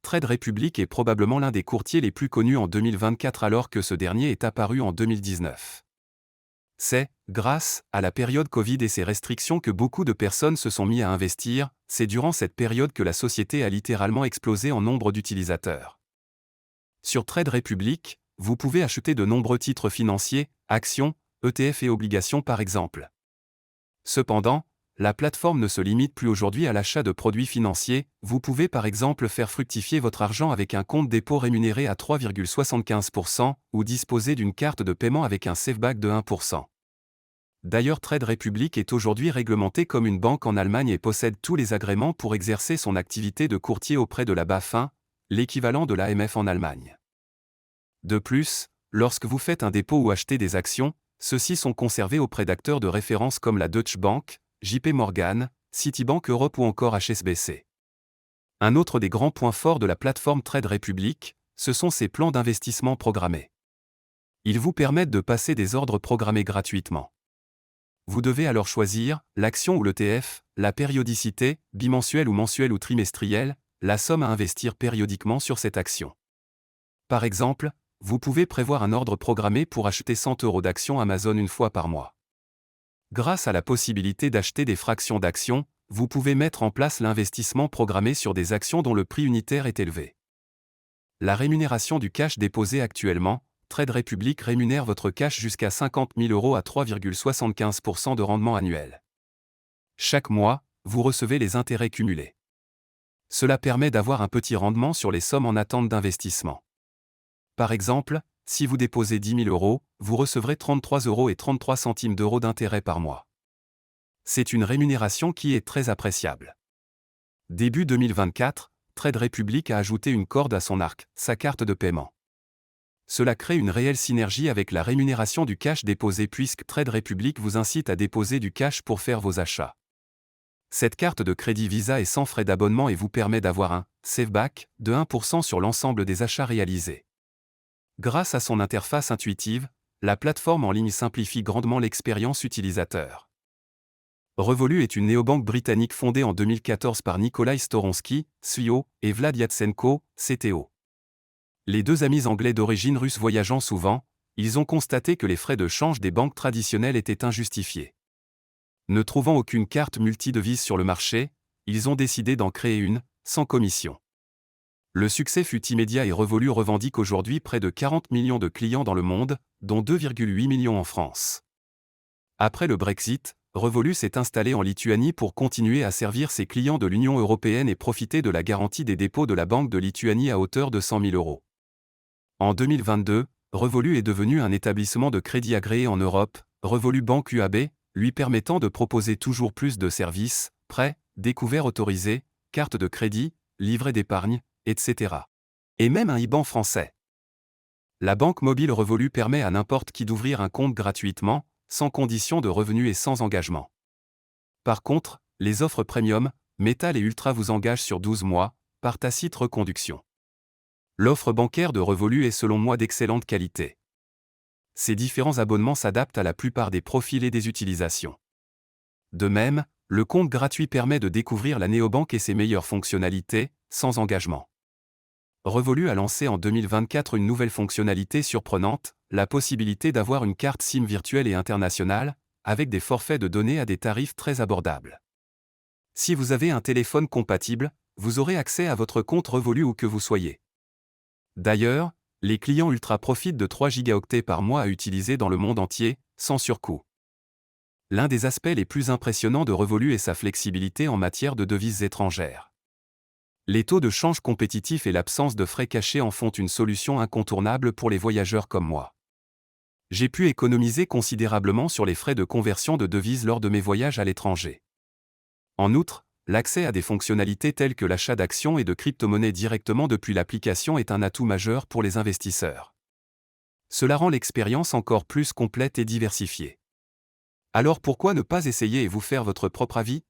Trade Republic est probablement l'un des courtiers les plus connus en 2024 alors que ce dernier est apparu en 2019. C'est, grâce à la période Covid et ses restrictions que beaucoup de personnes se sont mis à investir, c'est durant cette période que la société a littéralement explosé en nombre d'utilisateurs. Sur Trade Republic, vous pouvez acheter de nombreux titres financiers, actions, ETF et obligations par exemple. Cependant, la plateforme ne se limite plus aujourd'hui à l'achat de produits financiers, vous pouvez par exemple faire fructifier votre argent avec un compte dépôt rémunéré à 3,75% ou disposer d'une carte de paiement avec un safeback de 1%. D'ailleurs Trade Republic est aujourd'hui réglementé comme une banque en Allemagne et possède tous les agréments pour exercer son activité de courtier auprès de la BaFin, l'équivalent de l'AMF en Allemagne. De plus, lorsque vous faites un dépôt ou achetez des actions, ceux-ci sont conservés auprès d'acteurs de référence comme la Deutsche Bank, JP Morgan, Citibank Europe ou encore HSBC. Un autre des grands points forts de la plateforme Trade Republic, ce sont ses plans d'investissement programmés. Ils vous permettent de passer des ordres programmés gratuitement. Vous devez alors choisir l'action ou l'ETF, la périodicité, bimensuelle ou mensuelle ou trimestrielle, la somme à investir périodiquement sur cette action. Par exemple, vous pouvez prévoir un ordre programmé pour acheter 100 € d'actions Amazon une fois par mois. Grâce à la possibilité d'acheter des fractions d'actions, vous pouvez mettre en place l'investissement programmé sur des actions dont le prix unitaire est élevé. La rémunération du cash déposé actuellement, Trade Republic rémunère votre cash jusqu'à 50 000 € à 3,75% de rendement annuel. Chaque mois, vous recevez les intérêts cumulés. Cela permet d'avoir un petit rendement sur les sommes en attente d'investissement. Par exemple, si vous déposez 10 000 €, vous recevrez 33,33 € d'intérêt par mois. C'est une rémunération qui est très appréciable. Début 2024, Trade Republic a ajouté une corde à son arc, sa carte de paiement. Cela crée une réelle synergie avec la rémunération du cash déposé puisque Trade Republic vous incite à déposer du cash pour faire vos achats. Cette carte de crédit Visa est sans frais d'abonnement et vous permet d'avoir un safeback de 1% sur l'ensemble des achats réalisés. Grâce à son interface intuitive, la plateforme en ligne simplifie grandement l'expérience utilisateur. Revolut est une néobanque britannique fondée en 2014 par Nikolai Storonski, CEO, et Vlad Yatsenko, CTO. Les deux amis anglais d'origine russe voyageant souvent, ils ont constaté que les frais de change des banques traditionnelles étaient injustifiés. Ne trouvant aucune carte multidevise sur le marché, ils ont décidé d'en créer une, sans commission. Le succès fut immédiat et Revolut revendique aujourd'hui près de 40 millions de clients dans le monde, dont 2,8 millions en France. Après le Brexit, Revolut s'est installé en Lituanie pour continuer à servir ses clients de l'Union européenne et profiter de la garantie des dépôts de la Banque de Lituanie à hauteur de 100 000 €. En 2022, Revolut est devenu un établissement de crédit agréé en Europe, Revolut Bank UAB, lui permettant de proposer toujours plus de services, prêts, découverts autorisés, cartes de crédit, livrets d'épargne, etc. Et même un IBAN français. La banque mobile Revolut permet à n'importe qui d'ouvrir un compte gratuitement, sans condition de revenus et sans engagement. Par contre, les offres premium, métal et ultra vous engagent sur 12 mois, par tacite reconduction. L'offre bancaire de Revolut est selon moi d'excellente qualité. Ces différents abonnements s'adaptent à la plupart des profils et des utilisations. De même, le compte gratuit permet de découvrir la néobanque et ses meilleures fonctionnalités, sans engagement. Revolut a lancé en 2024 une nouvelle fonctionnalité surprenante, la possibilité d'avoir une carte SIM virtuelle et internationale, avec des forfaits de données à des tarifs très abordables. Si vous avez un téléphone compatible, vous aurez accès à votre compte Revolut où que vous soyez. D'ailleurs, les clients Ultra profitent de 3 gigaoctets par mois à utiliser dans le monde entier, sans surcoût. L'un des aspects les plus impressionnants de Revolut est sa flexibilité en matière de devises étrangères. Les taux de change compétitifs et l'absence de frais cachés en font une solution incontournable pour les voyageurs comme moi. J'ai pu économiser considérablement sur les frais de conversion de devises lors de mes voyages à l'étranger. En outre, l'accès à des fonctionnalités telles que l'achat d'actions et de crypto-monnaies directement depuis l'application est un atout majeur pour les investisseurs. Cela rend l'expérience encore plus complète et diversifiée. Alors pourquoi ne pas essayer et vous faire votre propre avis ?